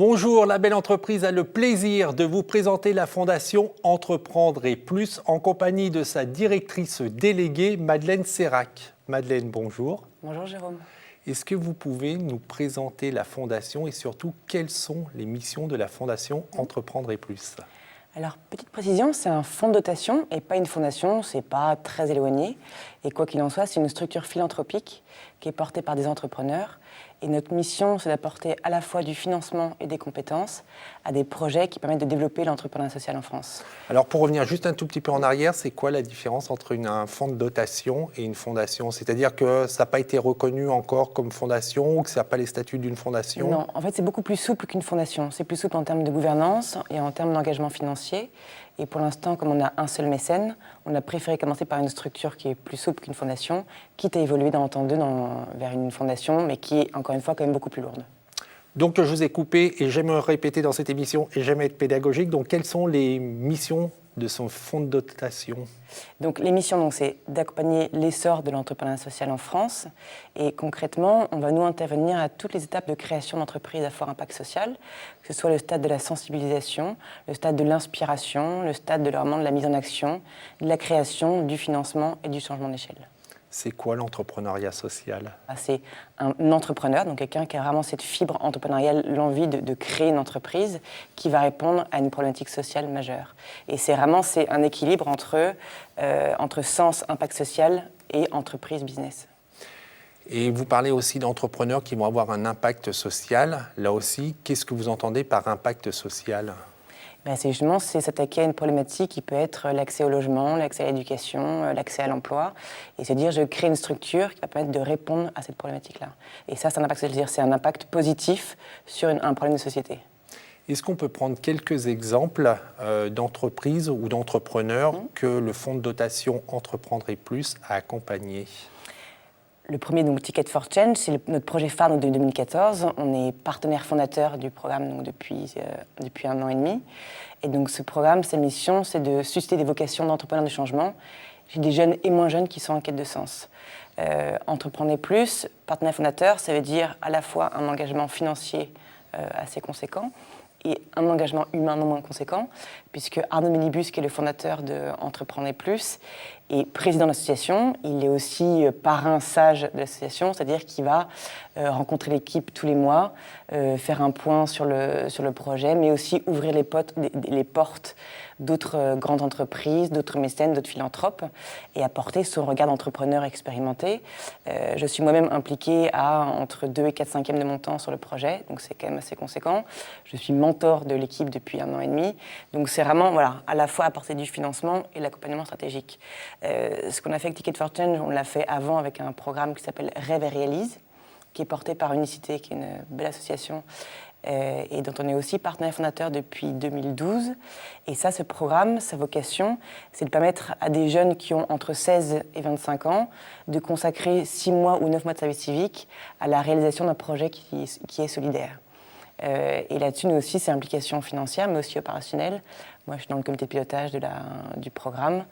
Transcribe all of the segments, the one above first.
Bonjour, la belle entreprise a le plaisir de vous présenter la fondation Entreprendre et Plus en compagnie de sa directrice déléguée Madeleine Sérac. Madeleine, bonjour. Bonjour Jérôme. Est-ce que vous pouvez nous présenter la fondation et surtout quelles sont les missions de la fondation Entreprendre et Plus ? Alors, petite précision, c'est un fonds de dotation et pas une fondation, c'est pas très éloigné. Et quoi qu'il en soit, c'est une structure philanthropique qui est portée par des entrepreneurs. Et notre mission, c'est d'apporter à la fois du financement et des compétences à des projets qui permettent de développer l'entrepreneuriat social en France. Alors, pour revenir juste un tout petit peu en arrière, c'est quoi la différence entre un fonds de dotation et une fondation ? C'est-à-dire que ça n'a pas été reconnu encore comme fondation ou que ça n'a pas les statuts d'une fondation ? Non, en fait, c'est beaucoup plus souple qu'une fondation. C'est plus souple en termes de gouvernance et en termes d'engagement financier. Et pour l'instant, comme on a un seul mécène, on a préféré commencer par une structure qui est plus souple qu'une fondation, quitte à évoluer dans le temps vers une fondation, mais qui est, encore une fois, quand même beaucoup plus lourde. Donc, je vous ai coupé et j'aime répéter dans cette émission et j'aime être pédagogique. Donc, quelles sont les missions de son fonds de dotation ? Donc, les missions, c'est d'accompagner l'essor de l'entrepreneuriat social en France. Et concrètement, on va nous intervenir à toutes les étapes de création d'entreprises à fort impact social, que ce soit le stade de la sensibilisation, le stade de l'inspiration, le stade de vraiment de la mise en action, de la création, du financement et du changement d'échelle. C'est quoi l'entrepreneuriat social ? C'est un entrepreneur, donc quelqu'un qui a vraiment cette fibre entrepreneuriale, l'envie de créer une entreprise qui va répondre à une problématique sociale majeure. Et c'est un équilibre entre sens, impact social et entreprise, business. Et vous parlez aussi d'entrepreneurs qui vont avoir un impact social. Là aussi, qu'est-ce que vous entendez par impact social ? C'est s'attaquer à une problématique qui peut être l'accès au logement, l'accès à l'éducation, l'accès à l'emploi. Et se dire, je crée une structure qui va permettre de répondre à cette problématique-là. Et ça, c'est un impact, c'est un impact positif sur un problème de société. Est-ce qu'on peut prendre quelques exemples d'entreprises ou d'entrepreneurs que le fonds de dotation Entreprendre et Plus a accompagnés ? Le premier, donc Ticket for Change, c'est notre projet phare de 2014. On est partenaire fondateur du programme depuis 1 an et demi. Et donc ce programme, sa mission, c'est de susciter des vocations d'entrepreneurs de changement chez des jeunes et moins jeunes qui sont en quête de sens. Entreprendre plus, partenaire fondateur, ça veut dire à la fois un engagement financier assez conséquent et un engagement humain non moins conséquent, puisque Arnaud Minibus, qui est le fondateur de Entreprendre et Plus, est président de l'association. Il est aussi parrain sage de l'association, c'est-à-dire qu'il va rencontrer l'équipe tous les mois, faire un point sur le projet, mais aussi ouvrir les portes d'autres grandes entreprises, d'autres mécènes, d'autres philanthropes, et apporter son regard d'entrepreneur expérimenté. Je suis moi-même impliquée à entre 2 et 4/5 de mon temps sur le projet, donc c'est quand même assez conséquent. Je suis mentor de l'équipe depuis 1 an et demi, donc c'est vraiment à la fois apporter du financement et l'accompagnement stratégique. Ce qu'on a fait avec Ticket for Change, on l'a fait avant avec un programme qui s'appelle Rêve et Réalise, qui est porté par Unicité, qui est une belle association, et dont on est aussi partenaire fondateur depuis 2012. Et ça, ce programme, sa vocation, c'est de permettre à des jeunes qui ont entre 16 et 25 ans de consacrer 6 mois ou 9 mois de service civique à la réalisation d'un projet qui est solidaire. Et là-dessus, nous aussi, c'est implication financière, mais aussi opérationnelle. Moi, je suis dans le comité de pilotage du programme.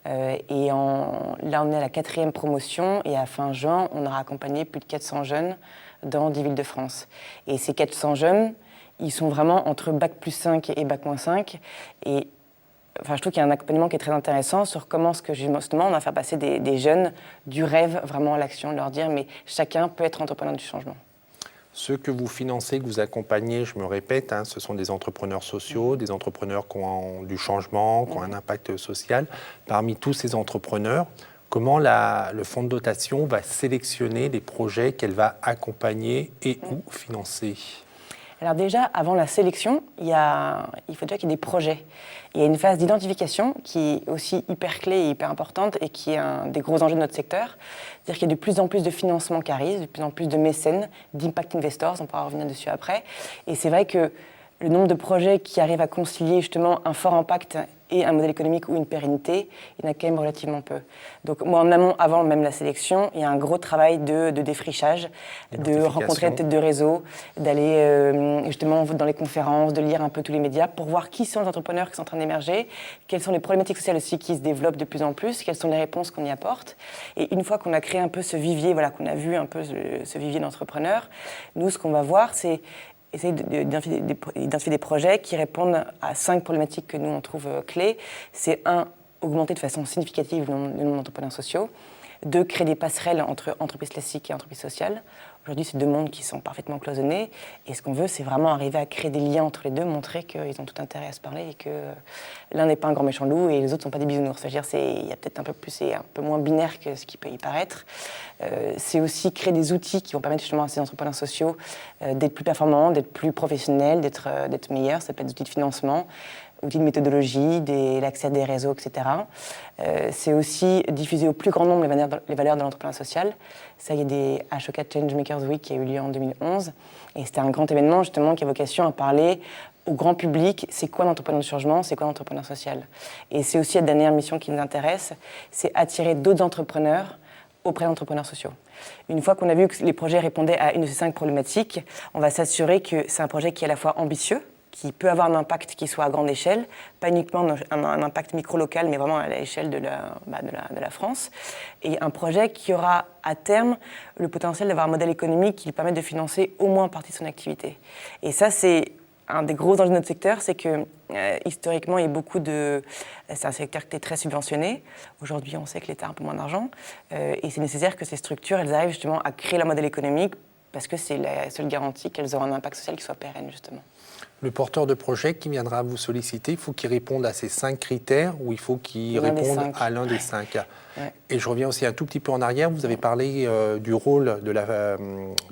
Là, on est à la 4e promotion et à fin juin, on aura accompagné plus de 400 jeunes dans 10 villes de France. Et ces 400 jeunes, ils sont vraiment entre Bac+5 et Bac-5. Et je trouve qu'il y a un accompagnement qui est très intéressant sur comment justement on va faire passer des jeunes du rêve vraiment à l'action, leur dire mais chacun peut être entrepreneur du changement. Ceux que vous financez, que vous accompagnez, je me répète, ce sont des entrepreneurs sociaux, des entrepreneurs qui ont du changement, qui ont un impact social. Parmi tous ces entrepreneurs, comment le fonds de dotation va sélectionner les projets qu'elle va accompagner et ou financer ? Alors déjà, avant la sélection, il faut déjà qu'il y ait des projets. Il y a une phase d'identification qui est aussi hyper clé et hyper importante et qui est un des gros enjeux de notre secteur. C'est-à-dire qu'il y a de plus en plus de financements qui arrivent, de plus en plus de mécènes, d'impact investors, on pourra revenir dessus après. Et c'est vrai que le nombre de projets qui arrivent à concilier justement un fort impact et un modèle économique ou une pérennité, il y en a quand même relativement peu. Donc moi, en amont, avant même la sélection, il y a un gros travail de défrichage, de rencontrer la tête de réseau, d'aller justement dans les conférences, de lire un peu tous les médias pour voir qui sont les entrepreneurs qui sont en train d'émerger, quelles sont les problématiques sociales aussi qui se développent de plus en plus, quelles sont les réponses qu'on y apporte. Et une fois qu'on a créé un peu ce vivier, qu'on a vu un peu ce vivier d'entrepreneurs, nous, ce qu'on va voir, c'est essaye d'identifier des projets qui répondent à 5 problématiques que nous, on trouve clés. C'est 1, augmenter de façon significative le nombre d'entrepreneurs sociaux. 2, créer des passerelles entre entreprises classiques et entreprises sociales. Aujourd'hui, c'est 2 mondes qui sont parfaitement cloisonnés. Et ce qu'on veut, c'est vraiment arriver à créer des liens entre les deux, montrer qu'ils ont tout intérêt à se parler et que l'un n'est pas un grand méchant loup et les autres ne sont pas des bisounours. C'est-à-dire il y a peut-être un peu plus, c'est un peu moins binaire que ce qui peut y paraître. C'est aussi créer des outils qui vont permettre justement à ces entrepreneurs sociaux d'être plus performants, d'être plus professionnels, d'être meilleurs. Ça peut être des outils de financement, outils de méthodologie, l'accès à des réseaux, etc. C'est aussi diffuser au plus grand nombre les valeurs de l'entrepreneuriat social. Ça, il y a des Ashoka Changemakers Week qui a eu lieu en 2011. Et c'était un grand événement, justement, qui a vocation à parler au grand public, c'est quoi l'entrepreneur de changement, c'est quoi l'entrepreneur social. Et c'est aussi la dernière mission qui nous intéresse, c'est attirer d'autres entrepreneurs auprès d'entrepreneurs sociaux. Une fois qu'on a vu que les projets répondaient à une de ces 5 problématiques, on va s'assurer que c'est un projet qui est à la fois ambitieux, qui peut avoir un impact qui soit à grande échelle, pas uniquement un impact micro-local, mais vraiment à l'échelle de la France, et un projet qui aura à terme le potentiel d'avoir un modèle économique qui lui permette de financer au moins une partie de son activité. Et ça, c'est un des gros enjeux de notre secteur, c'est que historiquement, il y a c'est un secteur qui est très subventionné. Aujourd'hui, on sait que l'État a un peu moins d'argent, et c'est nécessaire que ces structures, elles arrivent justement à créer leur modèle économique, parce que c'est la seule garantie qu'elles auront un impact social qui soit pérenne, justement. Le porteur de projet qui viendra vous solliciter, il faut qu'il réponde à ces 5 critères ou il faut qu'il réponde à l'un des 5. Ouais. Et je reviens aussi un tout petit peu en arrière. Vous avez parlé du rôle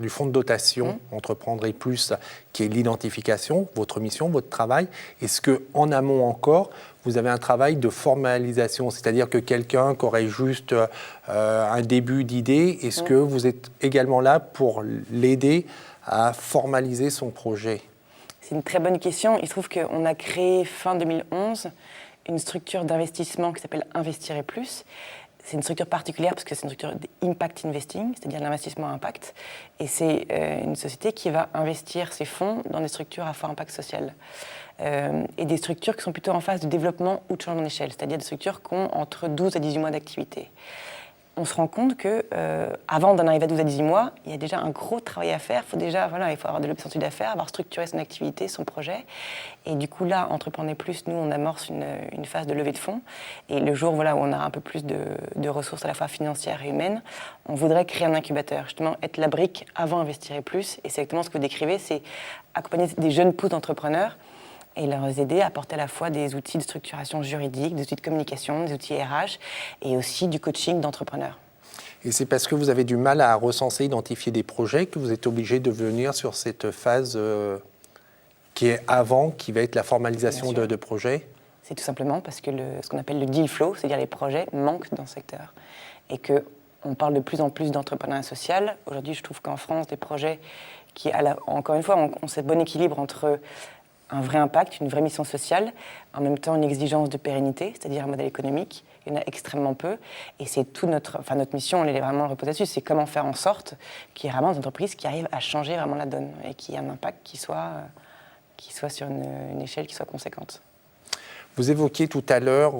du fonds de dotation Entreprendre et Plus, qui est l'identification, votre mission, votre travail. Est-ce qu'en amont encore, vous avez un travail de formalisation, c'est-à-dire que quelqu'un qui aurait juste un début d'idée, est-ce que vous êtes également là pour l'aider à formaliser son projet ? C'est une très bonne question. Il se trouve qu'on a créé fin 2011 une structure d'investissement qui s'appelle Investir et Plus. C'est une structure particulière parce que c'est une structure d'impact investing, c'est-à-dire l'investissement à impact. Et c'est une société qui va investir ses fonds dans des structures à fort impact social. Et des structures qui sont plutôt en phase de développement ou de changement d'échelle, c'est-à-dire des structures qui ont entre 12 à 18 mois d'activité. On se rend compte qu'avant d'en arriver à 12 à 18 mois, il y a déjà un gros travail à faire. Il faut avoir développé son chiffre d'affaires, avoir structuré son activité, son projet. Et du coup, là, Entreprendre Plus, nous, on amorce une phase de levée de fonds. Et le jour où on a un peu plus de ressources à la fois financières et humaines, on voudrait créer un incubateur, justement être la brique avant Investir et Plus. Et c'est exactement ce que vous décrivez, c'est accompagner des jeunes pousses d'entrepreneurs et leur aider à apporter à la fois des outils de structuration juridique, des outils de communication, des outils RH et aussi du coaching d'entrepreneurs. Et c'est parce que vous avez du mal à recenser, identifier des projets que vous êtes obligé de venir sur cette phase qui est avant, qui va être la formalisation de projets ? C'est tout simplement parce que ce qu'on appelle le deal flow, c'est-à-dire les projets, manquent dans ce secteur. Et qu'on parle de plus en plus d'entrepreneuriat social. Aujourd'hui, je trouve qu'en France, des projets qui, encore une fois, ont ce bon équilibre entre un vrai impact, une vraie mission sociale, en même temps une exigence de pérennité, c'est-à-dire un modèle économique. Il y en a extrêmement peu. Et c'est notre mission, on est vraiment reposée là-dessus, c'est comment faire en sorte qu'il y ait vraiment des entreprises qui arrivent à changer vraiment la donne et qui aient un impact qui soit sur une échelle qui soit conséquente. Vous évoquiez tout à l'heure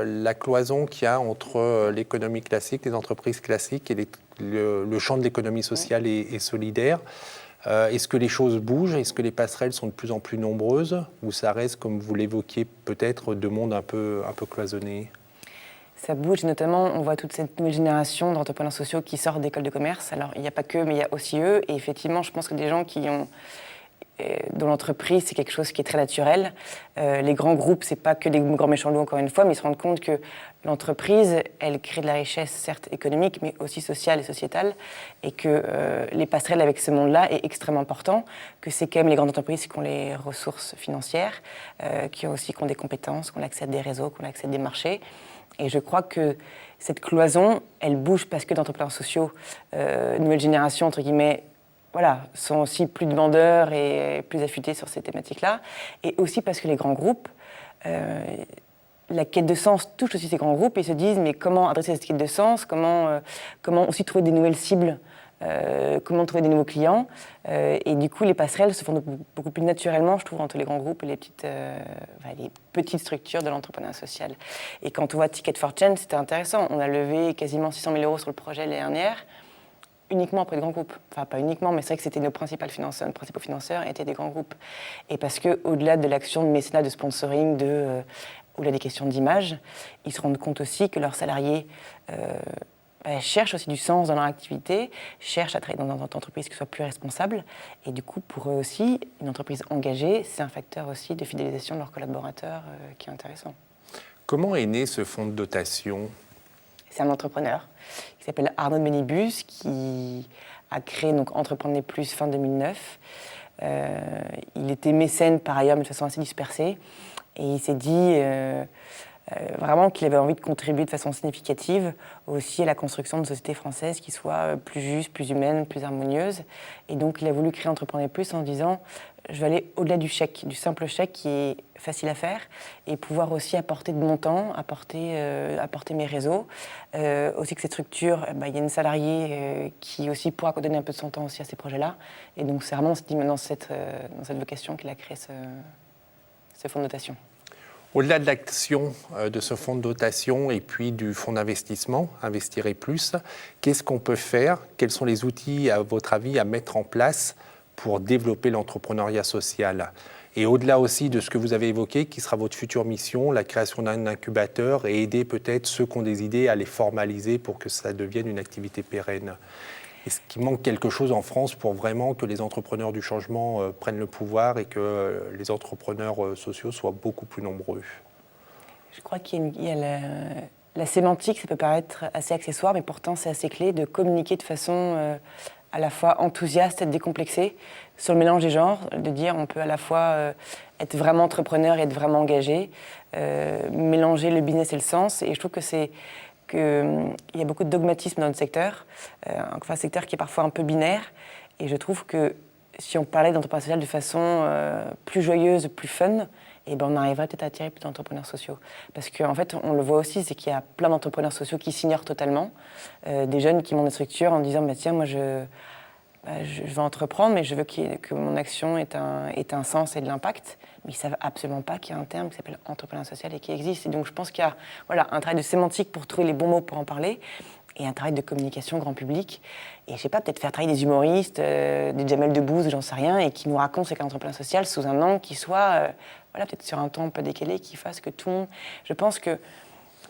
la cloison qu'il y a entre l'économie classique, les entreprises classiques et le champ de l'économie sociale et solidaire. Est-ce que les choses bougent ? Est-ce que les passerelles sont de plus en plus nombreuses ? Ou ça reste, comme vous l'évoquiez, peut-être deux mondes un peu cloisonnés ? Ça bouge, notamment, on voit toute cette nouvelle génération d'entrepreneurs sociaux qui sortent d'écoles de commerce. Alors, il n'y a pas que, mais il y a aussi eux. Et effectivement, je pense que des gens dont l'entreprise, c'est quelque chose qui est très naturel. Les grands groupes, c'est pas que des grands méchants loups, encore une fois, mais ils se rendent compte que l'entreprise, elle crée de la richesse, certes économique, mais aussi sociale et sociétale, et que les passerelles avec ce monde-là est extrêmement important, que c'est quand même les grandes entreprises qui ont les ressources financières, qui ont des compétences, qui ont l'accès à des réseaux, qui ont l'accès à des marchés. Et je crois que cette cloison, elle bouge parce que d'entrepreneurs sociaux, nouvelle génération, entre guillemets, sont aussi plus demandeurs et plus affûtés sur ces thématiques-là. Et aussi parce que les grands groupes, la quête de sens touche aussi ces grands groupes et ils se disent mais comment adresser cette quête de sens, comment aussi trouver des nouvelles cibles, comment trouver des nouveaux clients. Et du coup, les passerelles se font beaucoup plus naturellement, je trouve, entre les grands groupes et les petites structures de l'entrepreneuriat social. Et quand on voit Ticket for Change, c'était intéressant. On a levé quasiment 600 000 € sur le projet l'année dernière. uniquement auprès de grands groupes. Enfin, pas uniquement, mais c'est vrai que c'était nos principaux financeurs étaient des grands groupes. Et parce qu'au-delà de l'action de mécénat, de sponsoring, au-delà des questions d'image, ils se rendent compte aussi que leurs salariés cherchent aussi du sens dans leur activité, cherchent à travailler dans une entreprise qui soit plus responsable. Et du coup, pour eux aussi, une entreprise engagée, c'est un facteur aussi de fidélisation de leurs collaborateurs qui est intéressant. Comment est né ce fonds de dotation ? C'est un entrepreneur qui s'appelle Arnaud de Ménibus qui a créé donc Entreprenez Plus fin 2009. Il était mécène par ailleurs, mais de façon assez dispersée. Et il s'est dit vraiment qu'il avait envie de contribuer de façon significative aussi à la construction d'une société française qui soit plus juste, plus humaine, plus harmonieuse. Et donc il a voulu créer Entreprenez Plus en disant je vais aller au-delà du chèque, du simple chèque qui est facile à faire, et pouvoir aussi apporter de mon temps, apporter mes réseaux. Aussi que cette structure, il y a une salariée qui aussi pourra donner un peu de son temps aussi à ces projets-là. Et donc c'est vraiment dans cette vocation qu'il a créé ce fonds de dotation. Au-delà de l'action de ce fonds de dotation et puis du fonds d'investissement, Investirez Plus, qu'est-ce qu'on peut faire ? Quels sont les outils, à votre avis, à mettre en place pour développer l'entrepreneuriat social ? Et au-delà aussi de ce que vous avez évoqué, qui sera votre future mission, la création d'un incubateur et aider peut-être ceux qui ont des idées à les formaliser pour que ça devienne une activité pérenne. Est-ce qu'il manque quelque chose en France pour vraiment que les entrepreneurs du changement prennent le pouvoir et que les entrepreneurs sociaux soient beaucoup plus nombreux ? Je crois qu'il y a la sémantique, ça peut paraître assez accessoire, mais pourtant c'est assez clé de communiquer de façon à la fois enthousiaste et décomplexée sur le mélange des genres, de dire on peut à la fois être vraiment entrepreneur et être vraiment engagé, mélanger le business et le sens. Et je trouve qu'il y a beaucoup de dogmatisme dans notre secteur, un secteur qui est parfois un peu binaire. Et je trouve que si on parlait d'entrepreneuriat social de façon plus joyeuse, plus fun, on arriverait peut-être à attirer plus d'entrepreneurs sociaux. Parce qu'en fait, on le voit aussi, c'est qu'il y a plein d'entrepreneurs sociaux qui s'ignorent totalement. Des jeunes qui montent des structures en disant tiens, moi je vais entreprendre, mais je veux que mon action ait un sens et de l'impact. Mais ils ne savent absolument pas qu'il y a un terme qui s'appelle entrepreneuriat social et qui existe. Et donc je pense qu'il y a un travail de sémantique pour trouver les bons mots pour en parler, et un travail de communication grand public. Et je sais pas, peut-être faire travailler des humoristes, des Jamel Debbouze, j'en sais rien, et qui nous racontent ce qu'est l'entrepreneuriat social sous un angle qui soit, peut-être sur un ton un peu décalé, qui fasse que tout le monde... Je pense que...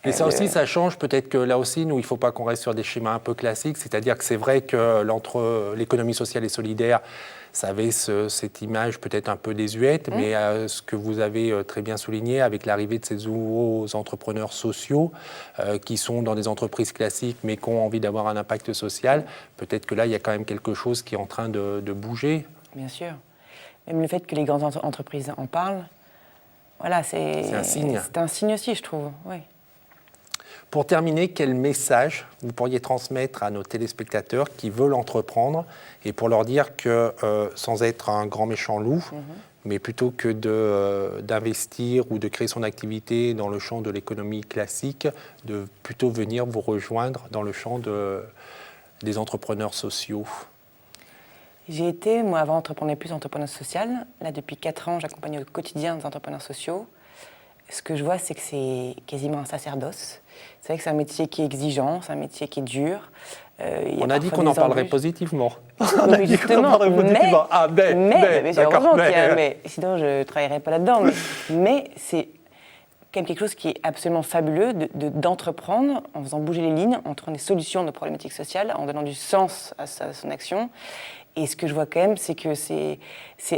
Et ça aussi, ça change. Peut-être que là aussi, nous, il ne faut pas qu'on reste sur des schémas un peu classiques. C'est-à-dire que c'est vrai que l'économie sociale et solidaire, ça avait cette image peut-être un peu désuète, mais ce que vous avez très bien souligné avec l'arrivée de ces nouveaux entrepreneurs sociaux qui sont dans des entreprises classiques mais qui ont envie d'avoir un impact social, peut-être que là, il y a quand même quelque chose qui est en train de bouger. Bien sûr. Même le fait que les grandes entreprises en parlent, c'est un signe. C'est un signe aussi, je trouve. Oui. Pour terminer, quel message vous pourriez transmettre à nos téléspectateurs qui veulent entreprendre et pour leur dire que, sans être un grand méchant loup, mais plutôt que d'investir ou de créer son activité dans le champ de l'économie classique, de plutôt venir vous rejoindre dans le champ des entrepreneurs sociaux ? J'ai été, moi, avant Entrepreneur Plus, entrepreneur social. Là, depuis 4 ans, j'accompagne au quotidien des entrepreneurs sociaux. Ce que je vois, c'est que c'est quasiment un sacerdoce. C'est vrai que c'est un métier qui est exigeant, c'est un métier qui est dur. On a dit qu'on en parlerait positivement. Oui, justement, mais heureusement qu'il y a un mais. Sinon, je ne travaillerais pas là-dedans. Mais c'est quand même quelque chose qui est absolument fabuleux d'entreprendre en faisant bouger les lignes, en trouvant des solutions de problématiques sociales, en donnant du sens à son action. Et ce que je vois quand même, c'est que c'est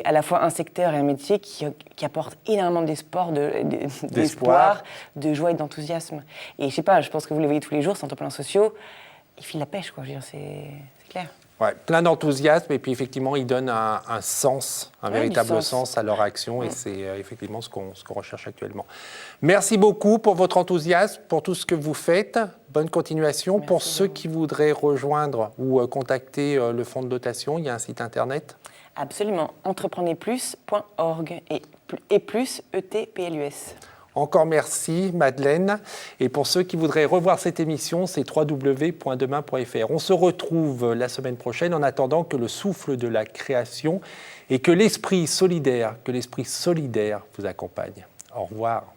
à la fois un secteur et un métier qui apporte énormément d'espoir, de joie et d'enthousiasme. Et je sais pas, je pense que vous les voyez tous les jours, ces entrepreneurs sociaux, ils filent la pêche, quoi. Je veux dire, c'est clair. Ouais, plein d'enthousiasme et puis effectivement, ils donnent un sens, un véritable sens à leur action et c'est effectivement ce qu'on recherche actuellement. Merci beaucoup pour votre enthousiasme, pour tout ce que vous faites. Bonne continuation. Merci pour ceux qui voudraient rejoindre ou contacter le fonds de dotation, il y a un site internet ? Absolument, entreprenezplus.org et plus, ETPLUS. Encore merci Madeleine. Et pour ceux qui voudraient revoir cette émission, c'est www.demain.fr. On se retrouve la semaine prochaine en attendant que le souffle de la création et que l'esprit solidaire vous accompagne. Au revoir.